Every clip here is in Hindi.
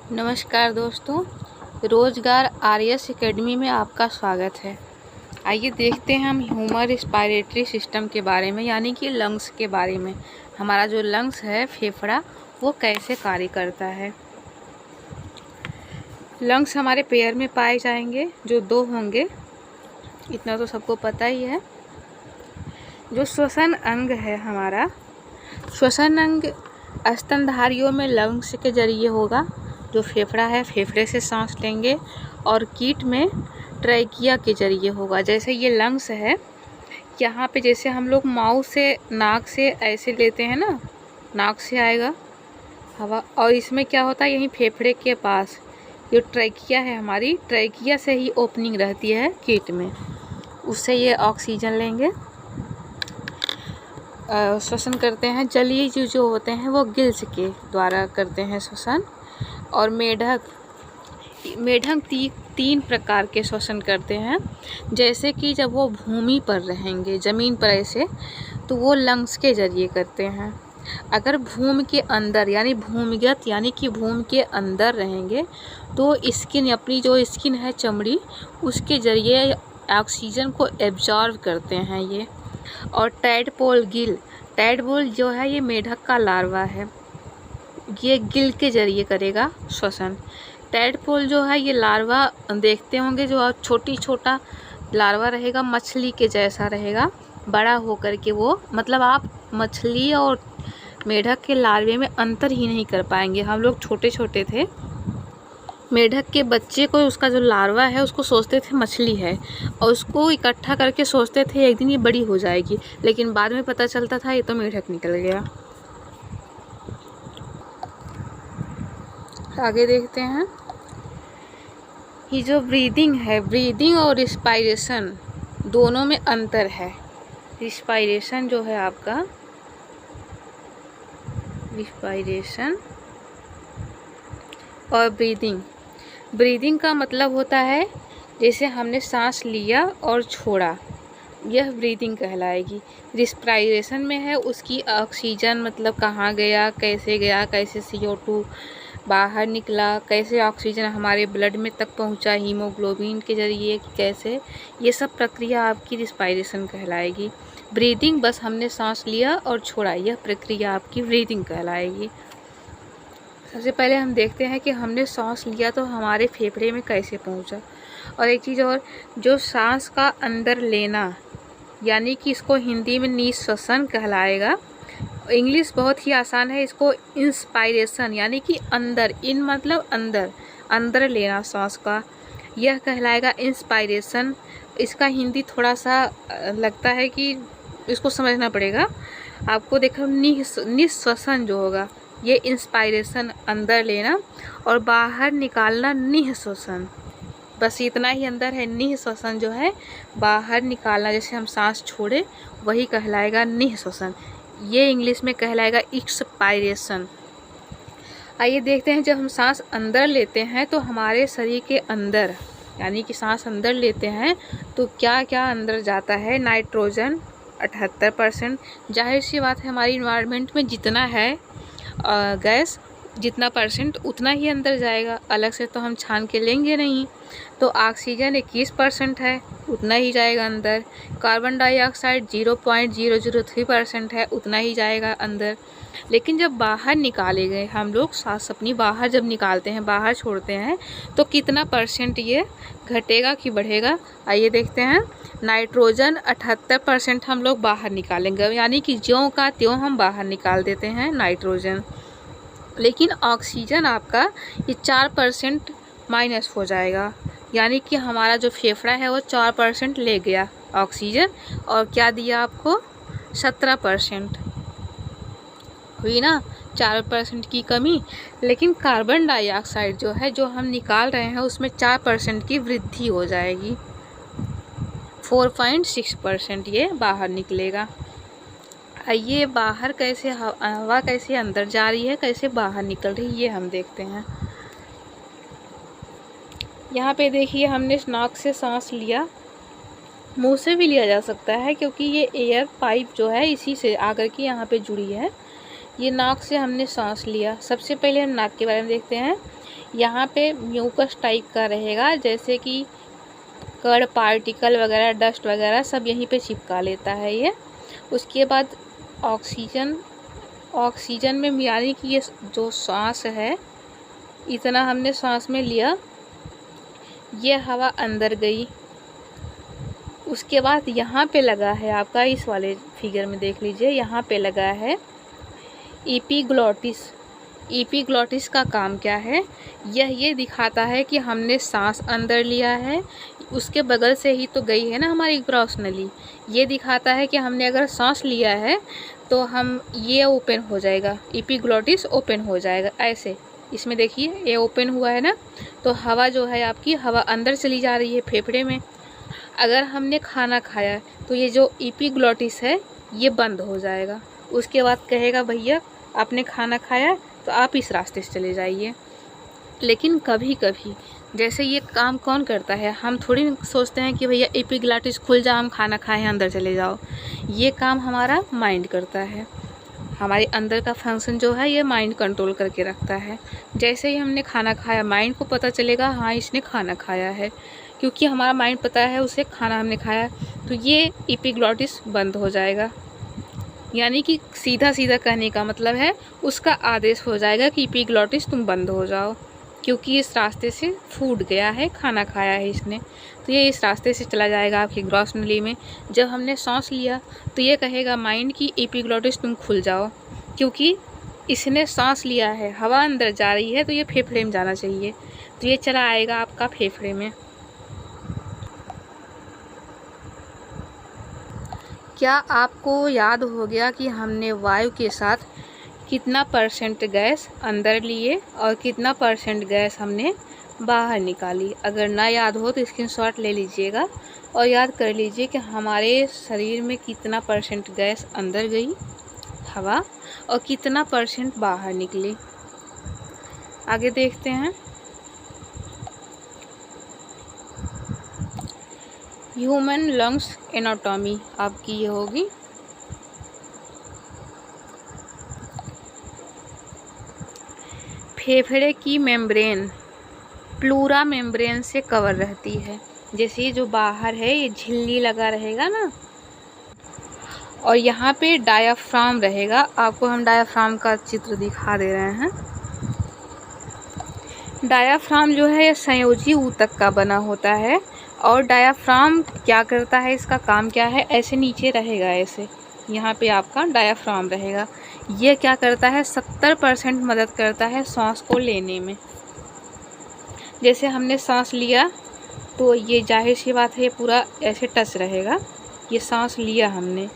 नमस्कार दोस्तों, रोजगार आरएस एकेडमी में आपका स्वागत है। आइए देखते हैं हम ह्यूमन रेस्पिरेटरी सिस्टम के बारे में, यानी कि लंग्स के बारे में। हमारा जो लंग्स है, फेफड़ा, वो कैसे कार्य करता है। लंग्स हमारे पैर में पाए जाएंगे, जो 2 होंगे, इतना तो सबको पता ही है। जो श्वसन अंग है हमारा, श्वसन अंग स्तनधारियों में लंग्स के जरिए होगा। जो फेफड़ा है, फेफड़े से सांस लेंगे, और कीट में ट्रैकिया के जरिए होगा। जैसे ये लंग्स है, यहाँ पे जैसे हम लोग माउथ से, नाक से ऐसे लेते हैं ना, नाक से आएगा हवा, और इसमें क्या होता है, यहीं फेफड़े के पास जो ट्रैकिया है हमारी, ट्रैकिया से ही ओपनिंग रहती है कीट में, उससे ये ऑक्सीजन लेंगे, श्वसन करते हैं। जलीय जीव जो होते हैं वो गिल्स के द्वारा करते हैं श्वसन। और मेढक 3 प्रकार के श्वसन करते हैं। जैसे कि जब वो भूमि पर रहेंगे, ज़मीन पर ऐसे, तो वो लंग्स के जरिए करते हैं। अगर भूमि के अंदर, यानी भूमिगत, यानी कि भूमि के अंदर रहेंगे, तो स्किन, अपनी जो स्किन है, चमड़ी, उसके जरिए ऑक्सीजन को एब्जॉर्व करते हैं ये। और टैडपोल गिल, टैडपोल जो है ये मेढक का लार्वा है, ये गिल के जरिए करेगा श्वसन। टैडपोल जो है ये लार्वा देखते होंगे, जो छोटा लार्वा रहेगा, मछली के जैसा रहेगा, बड़ा होकर के वो, मतलब आप मछली और मेढक के लार्वे में अंतर ही नहीं कर पाएंगे। हम लोग छोटे थे, मेढक के बच्चे को, उसका जो लार्वा है उसको सोचते थे मछली है, और उसको इकट्ठा करके सोचते थे एक दिन ये बड़ी हो जाएगी, लेकिन बाद में पता चलता था ये तो मेढक निकल गया। आगे देखते हैं। ये जो ब्रीदिंग है, ब्रीदिंग और रिस्पायरेशन दोनों में अंतर है। रिस्पायरेशन जो है आपका, रिस्पायरेशन और ब्रीदिंग, ब्रीदिंग का मतलब होता है जैसे हमने सांस लिया और छोड़ा, यह ब्रीदिंग कहलाएगी। रिस्पायरेशन में है उसकी ऑक्सीजन, मतलब कहाँ गया, कैसे CO2 बाहर निकला, कैसे ऑक्सीजन हमारे ब्लड में तक पहुंचा, हीमोग्लोबिन के जरिए कैसे, ये सब प्रक्रिया आपकी रिस्पायरेशन कहलाएगी। ब्रीदिंग बस हमने सांस लिया और छोड़ा, यह प्रक्रिया आपकी ब्रीदिंग कहलाएगी। सबसे पहले हम देखते हैं कि हमने सांस लिया तो हमारे फेफड़े में कैसे पहुंचा। और एक चीज़ और, जो सांस का अंदर लेना, यानी कि इसको हिंदी में निःश्वसन कहलाएगा। इंग्लिश बहुत ही आसान है, इसको इंस्पायरेशन, यानी कि अंदर, इन मतलब अंदर लेना सांस का, यह कहलाएगा इंस्पायरेशन। इसका हिंदी थोड़ा सा लगता है कि इसको समझना पड़ेगा आपको। देखो, निःश्वसन जो होगा ये इंस्पायरेशन, अंदर लेना, और बाहर निकालना निःश्वसन, बस इतना ही अंदर है। निःश्वसन जो है बाहर निकालना, जैसे हम सांस छोड़े, वही कहलाएगा निःश्वसन। ये इंग्लिश में कहलाएगा एक्सपायरेशन। आइए देखते हैं, जब हम सांस अंदर लेते हैं तो हमारे शरीर के अंदर, यानी कि सांस अंदर लेते हैं तो क्या क्या अंदर जाता है। नाइट्रोजन 78%, जाहिर सी बात है, हमारी इन्वायरमेंट में जितना है गैस, जितना परसेंट उतना ही अंदर जाएगा, अलग से तो हम छान के लेंगे नहीं। तो ऑक्सीजन 21% है, उतना ही जाएगा अंदर। कार्बन डाइऑक्साइड 0.003% है, उतना ही जाएगा अंदर। लेकिन जब बाहर निकाले गए, हम लोग सांस अपनी बाहर जब निकालते हैं, बाहर छोड़ते हैं, तो कितना परसेंट ये घटेगा कि बढ़ेगा। आइए देखते हैं। नाइट्रोजन 78% हम लोग बाहर निकालेंगे, यानी कि ज्यों का त्यों हम बाहर निकाल देते हैं नाइट्रोजन। लेकिन ऑक्सीजन आपका ये 4% माइनस हो जाएगा, यानी कि हमारा जो फेफड़ा है वो 4% ले गया ऑक्सीजन, और क्या दिया आपको, 17% हुई ना, 4% की कमी। लेकिन कार्बन डाइऑक्साइड जो है, जो हम निकाल रहे हैं, उसमें 4% की वृद्धि हो जाएगी, 4.6% ये बाहर निकलेगा। ये बाहर कैसे, हवा कैसे अंदर जा रही है, कैसे बाहर निकल रही है, ये हम देखते हैं। यहाँ पे देखिए, हमने नाक से सांस लिया, मुंह से भी लिया जा सकता है, क्योंकि ये एयर पाइप जो है इसी से आकर के यहाँ पे जुड़ी है। ये नाक से हमने सांस लिया। सबसे पहले हम नाक के बारे में देखते हैं। यहाँ पे म्यूकस टाइप का रहेगा, जैसे कि कण पार्टिकल वगैरह, डस्ट वगैरह सब यहीं पे चिपका लेता है ये। उसके बाद ऑक्सीजन में यानी कि ये जो सांस है, इतना हमने सांस में लिया, ये हवा अंदर गई। उसके बाद यहाँ पे लगा है आपका, इस वाले फिगर में देख लीजिए, यहाँ पे लगा है एपिग्लॉटिस। एपिग्लॉटिस का काम क्या है? यह ये दिखाता है कि हमने सांस अंदर लिया है, उसके बगल से ही तो गई है ना हमारी ग्रॉस नली। ये दिखाता है कि हमने अगर सांस लिया है तो हम ये ओपन हो जाएगा, एपिग्लॉटिस ओपन हो जाएगा ऐसे। इसमें देखिए ये ओपन हुआ है ना, तो हवा जो है आपकी, हवा अंदर चली जा रही है फेफड़े में। अगर हमने खाना खाया तो ये जो एपिग्लॉटिस है ये बंद हो जाएगा। उसके बाद कहेगा भैया आपने खाना खाया तो आप इस रास्ते से चले जाइए। लेकिन कभी कभी जैसे ये काम कौन करता है, हम थोड़ी सोचते हैं कि भैया एपिग्लॉटिस खुल जा, हम खाना खाए हैं अंदर चले जाओ। ये काम हमारा माइंड करता है। हमारे अंदर का फंक्शन जो है ये माइंड कंट्रोल करके रखता है। जैसे ही हमने खाना खाया, माइंड को पता चलेगा हाँ इसने खाना खाया है, क्योंकि हमारा माइंड पता है उसे खाना हमने खाया, तो ये एपिग्लॉटिस बंद हो जाएगा। यानी कि सीधा सीधा कहने का मतलब है उसका आदेश हो जाएगा कि एपिग्लॉटिस तुम बंद हो जाओ, क्योंकि इस रास्ते से फूड गया है, खाना खाया है इसने, तो ये इस रास्ते से चला जाएगा आपकी ग्रॉस नली में। जब हमने सांस लिया तो ये कहेगा माइंड की एपिग्लॉटिस तुम खुल जाओ, क्योंकि इसने सांस लिया है, हवा अंदर जा रही है, तो ये फेफड़े में जाना चाहिए, तो ये चला आएगा आपका फेफड़े में। क्या आपको याद हो गया कि हमने वायु के साथ कितना परसेंट गैस अंदर लिए और कितना परसेंट गैस हमने बाहर निकाली? अगर ना याद हो तो स्क्रीनशॉट ले लीजिएगा और याद कर लीजिए कि हमारे शरीर में कितना परसेंट गैस अंदर गई हवा और कितना परसेंट बाहर निकली। आगे देखते हैं। ह्यूमन लंग्स एनाटॉमी आपकी ये होगी। फेफड़े की मेम्ब्रेन प्लूरा मेम्ब्रेन से कवर रहती है। जैसे ये जो बाहर है ये झिल्ली लगा रहेगा ना, और यहाँ पे डायाफ्राम रहेगा। आपको हम डायाफ्राम का चित्र दिखा दे रहे हैं। डायाफ्राम जो है ये संयोजी ऊतक का बना होता है, और डायाफ्राम क्या करता है, इसका काम क्या है, ऐसे नीचे रहेगा, ऐसे यहाँ पे आपका डायाफ्राम रहेगा। ये क्या करता है, 70% मदद करता है सांस को लेने में। जैसे हमने सांस लिया तो ये जाहिर सी बात है ये पूरा ऐसे टच रहेगा, ये सांस लिया हमने,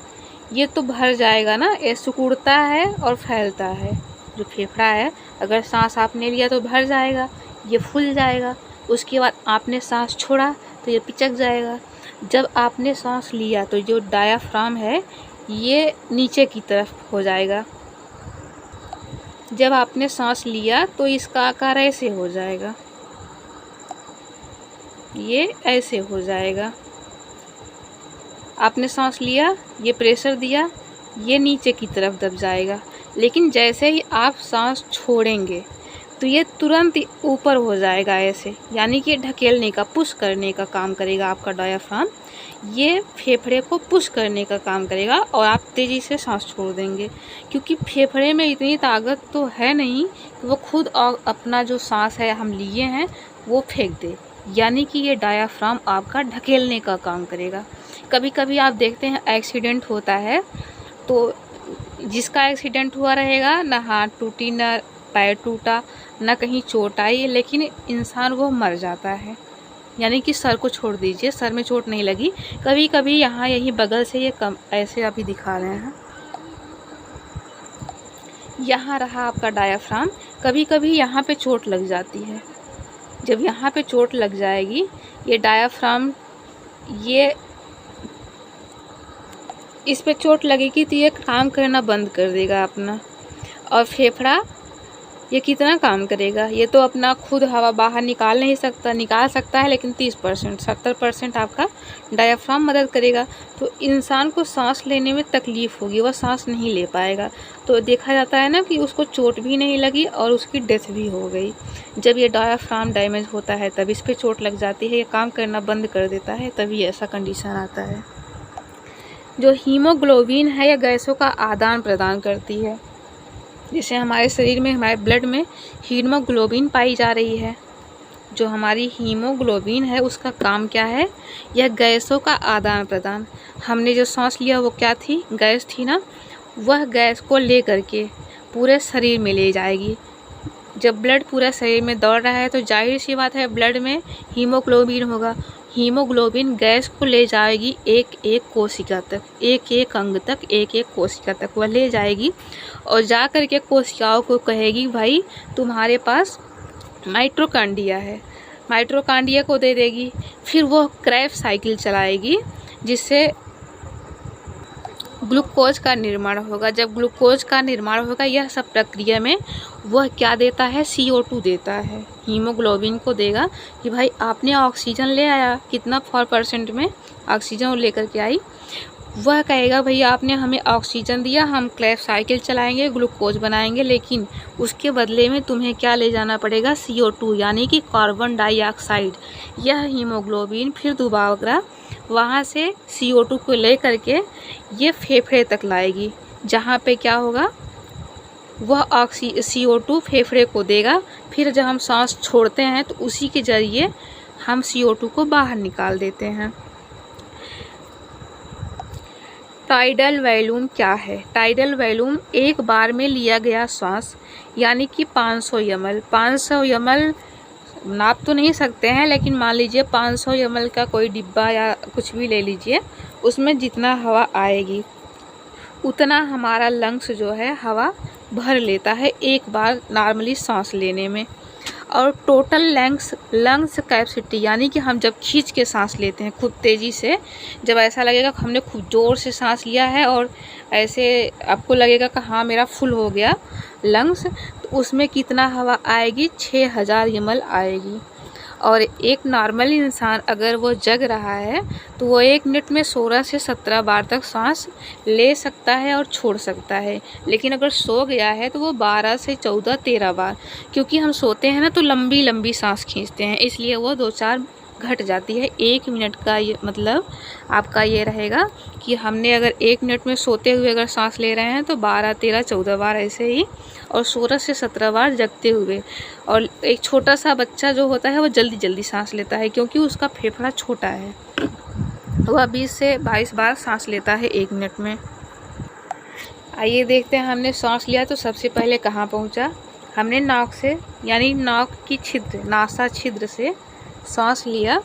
ये तो भर जाएगा ना, ये सिकुड़ता है और फैलता है। जो फेफड़ा है, अगर सांस आपने लिया तो भर जाएगा, ये फूल जाएगा। उसके बाद आपने सांस छोड़ा तो ये पिचक जाएगा। जब आपने सांस लिया तो जो डायाफ्राम है ये नीचे की तरफ हो जाएगा। जब आपने सांस लिया तो इसका आकार ऐसे हो जाएगा, ये ऐसे हो जाएगा। आपने सांस लिया, ये प्रेशर दिया, ये नीचे की तरफ दब जाएगा। लेकिन जैसे ही आप सांस छोड़ेंगे तो ये तुरंत ऊपर हो जाएगा ऐसे, यानी कि ढकेलने का, पुश करने का काम करेगा आपका डायाफ्राम। ये फेफड़े को पुश करने का काम करेगा और आप तेज़ी से सांस छोड़ देंगे, क्योंकि फेफड़े में इतनी ताकत तो है नहीं कि वो खुद और अपना जो सांस है हम लिए हैं वो फेंक दे। यानी कि ये डायाफ्राम आपका ढकेलने का काम करेगा। कभी कभी आप देखते हैं एक्सीडेंट होता है, तो जिसका एक्सीडेंट हुआ रहेगा ना हाथ टूटी, ना पैर टूटा, ना कहीं चोट आई, लेकिन इंसान वो मर जाता है। यानी कि सर को छोड़ दीजिए, सर में चोट नहीं लगी, कभी कभी यहाँ यही बगल से ये कम ऐसे अभी दिखा रहे हैं, यहाँ रहा आपका डायाफ्राम। कभी कभी यहाँ पे चोट लग जाती है। जब यहाँ पे चोट लग जाएगी, ये डायाफ्राम, ये इस पे चोट लगेगी तो ये काम करना बंद कर देगा अपना, और फेफड़ा ये कितना काम करेगा? ये तो अपना खुद हवा बाहर निकाल नहीं सकता, निकाल सकता है लेकिन 30%, 70% आपका डायफ्राम मदद करेगा। तो इंसान को सांस लेने में तकलीफ़ होगी, वह सांस नहीं ले पाएगा। तो देखा जाता है ना कि उसको चोट भी नहीं लगी और उसकी डेथ भी हो गई। जब ये डायफ्राम डैमेज होता है तब इस पर चोट लग जाती है, ये काम करना बंद कर देता है, तभी ऐसा कंडीशन आता है। जो हीमोग्लोबिन है यह गैसों का आदान प्रदान करती है। जैसे हमारे शरीर में, हमारे ब्लड में हीमोग्लोबिन पाई जा रही है। जो हमारी हीमोग्लोबिन है उसका काम क्या है? यह गैसों का आदान प्रदान। हमने जो सांस लिया वो क्या थी? गैस थी ना। वह गैस को ले करके पूरे शरीर में ले जाएगी। जब ब्लड पूरा शरीर में दौड़ रहा है तो जाहिर सी बात है ब्लड में हीमोग्लोबिन होगा। हीमोग्लोबिन गैस को ले जाएगी एक एक कोशिका तक, एक एक अंग तक, एक एक कोशिका तक वह ले जाएगी और जा कर के कोशिकाओं को कहेगी भाई तुम्हारे पास माइटोकॉन्ड्रिया है, माइटोकॉन्ड्रिया को दे देगी। फिर वो क्रेब्स साइकिल चलाएगी जिससे ग्लूकोज का निर्माण होगा। जब ग्लूकोज का निर्माण होगा यह सब प्रक्रिया में वह क्या देता है? CO2 देता है। हीमोग्लोबिन को देगा कि भाई आपने ऑक्सीजन ले आया, कितना 4% में ऑक्सीजन लेकर के आई। वह कहेगा भैया आपने हमें ऑक्सीजन दिया, हम क्रेब्स साइकिल चलाएंगे, ग्लूकोज बनाएंगे, लेकिन उसके बदले में तुम्हें क्या ले जाना पड़ेगा? CO2 यानी कि कार्बन डाइऑक्साइड। यह हीमोग्लोबिन फिर दोबारा वहाँ से CO2 को ले करके ये फेफड़े तक लाएगी, जहाँ पे क्या होगा? वह CO2 फेफड़े को देगा। फिर जब हम सांस छोड़ते हैं तो उसी के ज़रिए हम CO2 को बाहर निकाल देते हैं। टाइडल वॉल्यूम क्या है? टाइडल वॉल्यूम एक बार में लिया गया सांस यानी कि 500 ml। 500 ml नाप तो नहीं सकते हैं, लेकिन मान लीजिए 500 ml का कोई डिब्बा या कुछ भी ले लीजिए, उसमें जितना हवा आएगी उतना हमारा लंग्स जो है हवा भर लेता है एक बार नॉर्मली सांस लेने में। और टोटल लंग्स कैपेसिटी यानी कि हम जब खींच के सांस लेते हैं खूब तेज़ी से, जब ऐसा लगेगा कि हमने खूब ज़ोर से सांस लिया है और ऐसे आपको लगेगा कि हाँ मेरा फुल हो गया लंग्स, तो उसमें कितना हवा आएगी? 6000 ml आएगी। और एक नॉर्मल इंसान अगर वो जग रहा है तो वो 1 मिनट में 16 से 17 बार तक सांस ले सकता है और छोड़ सकता है। लेकिन अगर सो गया है तो वो 12 से 14, 13 बार, क्योंकि हम सोते हैं ना तो लंबी लंबी सांस खींचते हैं, इसलिए वो 2-4 घट जाती है। 1 मिनट का ये मतलब आपका ये रहेगा कि हमने अगर 1 मिनट में सोते हुए अगर सांस ले रहे हैं तो 12, 13, 14 बार ऐसे ही, और 16 से 17 बार जगते हुए। और एक छोटा सा बच्चा जो होता है वो जल्दी जल्दी सांस लेता है क्योंकि उसका फेफड़ा छोटा है, वह 20 से 22 बार सांस लेता है 1 मिनट में। आइए देखते हैं, हमने सांस लिया तो सबसे पहले कहाँ पहुँचा? हमने नाक से यानी नाक की छिद्र, नासा छिद्र से सांस लिया।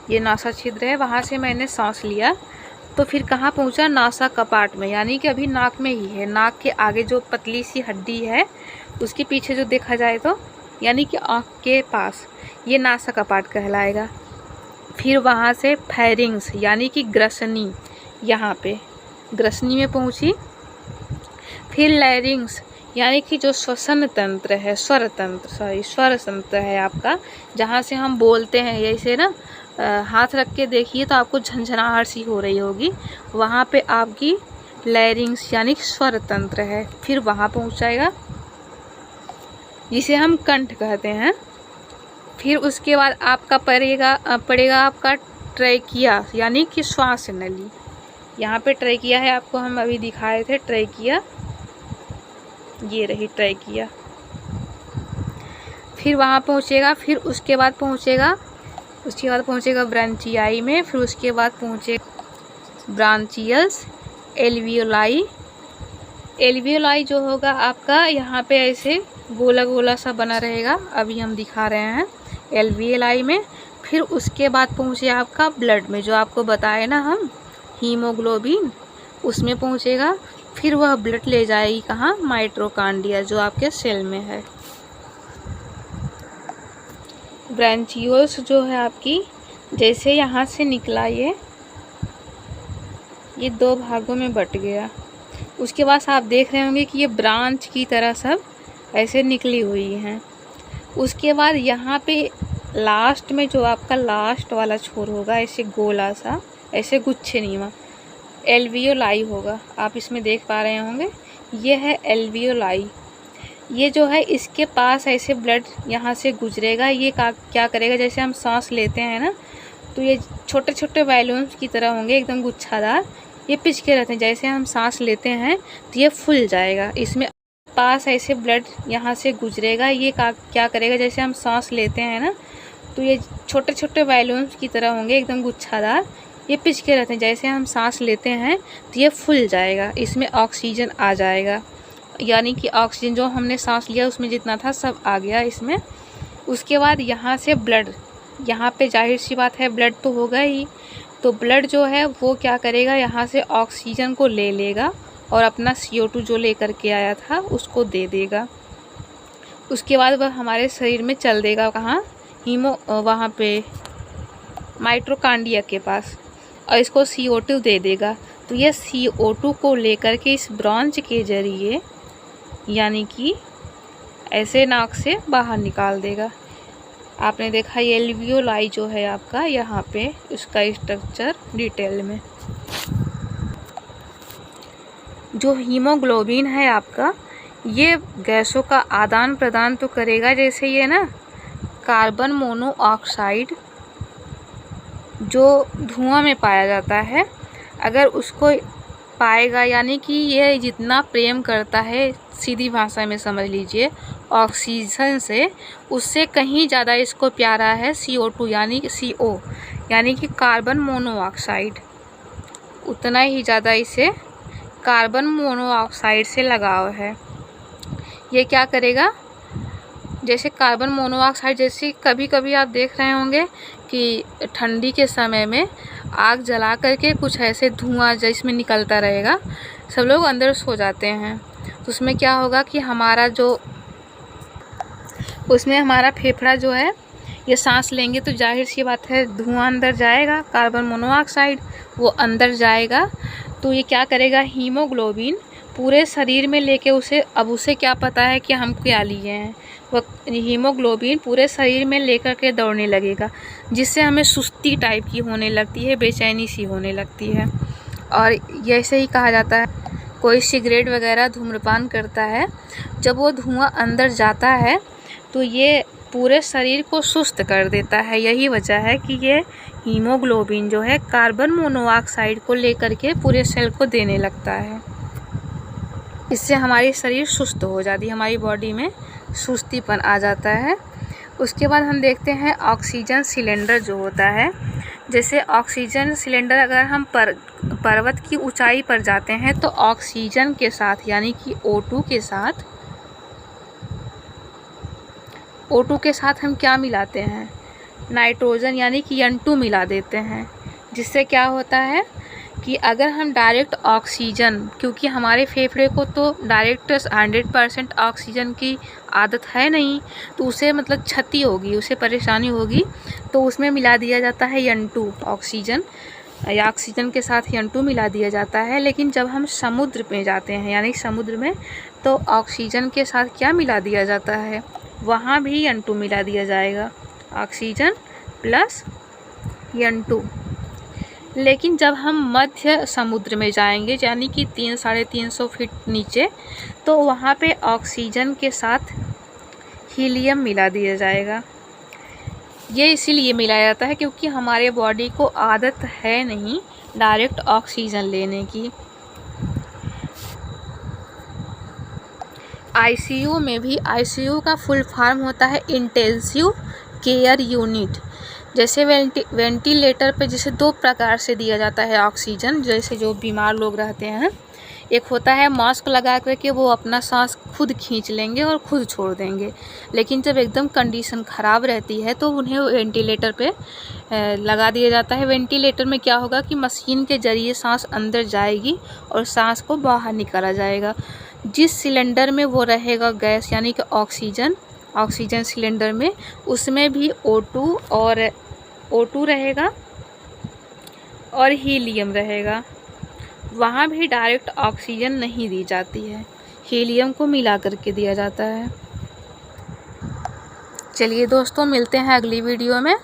ये नासा छिद्र है, वहाँ से मैंने सांस लिया तो फिर कहाँ पहुँचा? नासा कपाट में, यानी कि अभी नाक में ही है। नाक के आगे जो पतली सी हड्डी है उसके पीछे जो देखा जाए तो यानी कि आँख के पास, ये नासा कपाट कहलाएगा। फिर वहाँ से फेरिंग्स यानी कि ग्रसनी, यहाँ पे ग्रसनी में पहुँची। फिर लैरिंग्स यानी कि जो श्वसन तंत्र है, स्वर तंत्र है आपका, जहाँ से हम बोलते हैं। ऐसे ना हाथ रख के देखिए तो आपको झंझनाहट सी हो रही होगी, वहाँ पे आपकी लैरिंग्स यानी स्वर तंत्र है। फिर वहाँ पहुँचाएगा जिसे हम कंठ कहते हैं। फिर उसके बाद आपका पड़ेगा आपका ट्रैकिया यानी कि श्वास नली। यहाँ पे ट्रैकिया है, आपको हम अभी दिखाए थे ट्रैकिया, ये रही ट्रैकिया। फिर वहाँ पहुँचेगा। फिर उसके बाद पहुँचेगा ब्रांचियाई में। फिर उसके बाद पहुँचेगा ब्रांचियस, एल्वियोलाई जो होगा आपका यहाँ पे ऐसे गोला गोला सा बना रहेगा, अभी हम दिखा रहे हैं एल्वियोलाई में। फिर उसके बाद पहुँचे आपका ब्लड में, जो आपको बताए ना हम हीमोग्लोबिन, उसमें पहुँचेगा। फिर वह ब्लड ले जाएगी कहाँ? माइटोकॉन्ड्रिया जो आपके सेल में है। ब्रांचियोल्स जो है आपकी, जैसे यहाँ से निकला ये 2 भागों में बट गया। उसके बाद आप देख रहे होंगे कि ये ब्रांच की तरह सब ऐसे निकली हुई हैं। उसके बाद यहाँ पे लास्ट में जो आपका लास्ट वाला छोर होगा ऐसे गोला सा, ऐसे गुच्छे नीमा, एल्वियोलाई होगा। आप इसमें देख पा रहे होंगे, ये है एल्वियोलाई। ये जो है इसके पास ऐसे ब्लड यहाँ से गुजरेगा। ये क्या करेगा, जैसे हम सांस लेते हैं ना, तो ये छोटे छोटे बैलून्स की तरह होंगे, एकदम गुच्छादार। ये पिचके रहते हैं, जैसे हम सांस लेते हैं तो ये फूल जाएगा। इसमें पास ऐसे ब्लड यहाँ से गुजरेगा। ये क्या करेगा, जैसे हम सांस लेते हैं ना, तो ये छोटे छोटे बैलून्स की तरह होंगे, एकदम गुच्छादार। ये पिचके रहते हैं, जैसे हम सांस लेते हैं तो ये फूल जाएगा। इसमें ऑक्सीजन आ जाएगा, यानी कि ऑक्सीजन जो हमने सांस लिया उसमें जितना था सब आ गया इसमें। उसके बाद यहाँ से ब्लड, यहाँ पे जाहिर सी बात है ब्लड तो होगा ही, तो ब्लड जो है वो क्या करेगा, यहाँ से ऑक्सीजन को ले लेगा और अपना CO2 जो लेकर के आया था उसको दे देगा। उसके बाद वह हमारे शरीर में चल देगा, कहाँ, वहाँ पे माइटोकॉन्ड्रिया के पास, और इसको CO2 दे देगा। तो ये CO2 को लेकर के इस ब्रांच के जरिए, यानी कि ऐसे नाक से बाहर निकाल देगा। आपने देखा ये एल्वियोलाई जो है आपका, यहाँ पे उसका स्ट्रक्चर डिटेल में। जो हीमोग्लोबिन है आपका, ये गैसों का आदान प्रदान तो करेगा, जैसे ये ना कार्बन मोनोऑक्साइड जो धुआं में पाया जाता है, अगर उसको पाएगा, यानी कि ये जितना प्रेम करता है, सीधी भाषा में समझ लीजिए, ऑक्सीजन से, उससे कहीं ज़्यादा इसको प्यारा है CO2 यानी CO, यानी कि कार्बन मोनोऑक्साइड। उतना ही ज़्यादा इसे कार्बन मोनोऑक्साइड से लगाव है। ये क्या करेगा, जैसे कार्बन मोनोऑक्साइड, जैसे कभी कभी आप देख रहे होंगे कि ठंडी के समय में आग जला करके कुछ ऐसे धुआं जिसमें निकलता रहेगा, सब लोग अंदर सो जाते हैं, तो उसमें क्या होगा कि हमारा जो, उसमें हमारा फेफड़ा जो है, ये सांस लेंगे तो जाहिर सी बात है धुआं अंदर जाएगा, कार्बन मोनोऑक्साइड वो अंदर जाएगा। तो ये क्या करेगा, हीमोग्लोबिन पूरे शरीर में लेके उसे क्या पता है कि हम क्या लिए हैं, वह हीमोग्लोबिन पूरे शरीर में लेकर के दौड़ने लगेगा, जिससे हमें सुस्ती टाइप की होने लगती है, बेचैनी सी होने लगती है। और ऐसे ही कहा जाता है, कोई सिगरेट वगैरह धूम्रपान करता है, जब वो धुआं अंदर जाता है तो ये पूरे शरीर को सुस्त कर देता है। यही वजह है कि ये हीमोग्लोबिन जो है कार्बन मोनोऑक्साइड को लेकर के पूरे सेल को देने लगता है। इससे हमारी शरीर सुस्त हो जाती है, हमारी बॉडी में सुस्तीपन आ जाता है। उसके बाद हम देखते हैं ऑक्सीजन सिलेंडर जो होता है। जैसे ऑक्सीजन सिलेंडर, अगर हम पर्वत की ऊंचाई पर जाते हैं तो ऑक्सीजन के साथ, यानी कि O2 के साथ हम क्या मिलाते हैं, नाइट्रोजन यानी कि N2 मिला देते हैं। जिससे क्या होता है कि अगर हम डायरेक्ट ऑक्सीजन, क्योंकि हमारे फेफड़े को तो डायरेक्ट 100% ऑक्सीजन की आदत है नहीं, तो उसे मतलब क्षति होगी, उसे परेशानी होगी, तो उसमें मिला दिया जाता है N2, ऑक्सीजन, या ऑक्सीजन के साथ N2 मिला दिया जाता है। लेकिन जब हम समुद्र में जाते हैं, यानी समुद्र में, तो ऑक्सीजन के साथ क्या मिला दिया जाता है, वहाँ भी N2 मिला दिया जाएगा, ऑक्सीजन प्लस N2। लेकिन जब हम मध्य समुद्र में जाएंगे, यानी कि 300-350 फीट नीचे, तो वहाँ पे ऑक्सीजन के साथ हीलियम मिला दिया जाएगा। ये इसीलिए मिलाया जाता है क्योंकि हमारे बॉडी को आदत है नहीं डायरेक्ट ऑक्सीजन लेने की। ICU में भी, ICU का फुल फॉर्म होता है इंटेंसिव केयर यूनिट। जैसे वेंटिलेटर पे जैसे 2 प्रकार से दिया जाता है ऑक्सीजन, जैसे जो बीमार लोग रहते हैं, एक होता है मास्क लगा करके वो अपना सांस खुद खींच लेंगे और खुद छोड़ देंगे। लेकिन जब एकदम कंडीशन ख़राब रहती है तो उन्हें वेंटिलेटर पे लगा दिया जाता है। वेंटिलेटर में क्या होगा कि मशीन के ज़रिए सांस अंदर जाएगी और सांस को बाहर निकाला जाएगा। जिस सिलेंडर में वो रहेगा गैस, यानी कि ऑक्सीजन सिलेंडर में, उसमें भी O2 रहेगा और हीलियम रहेगा। वहाँ भी डायरेक्ट ऑक्सीजन नहीं दी जाती है, हीलियम को मिला करके दिया जाता है। चलिए दोस्तों, मिलते हैं अगली वीडियो में।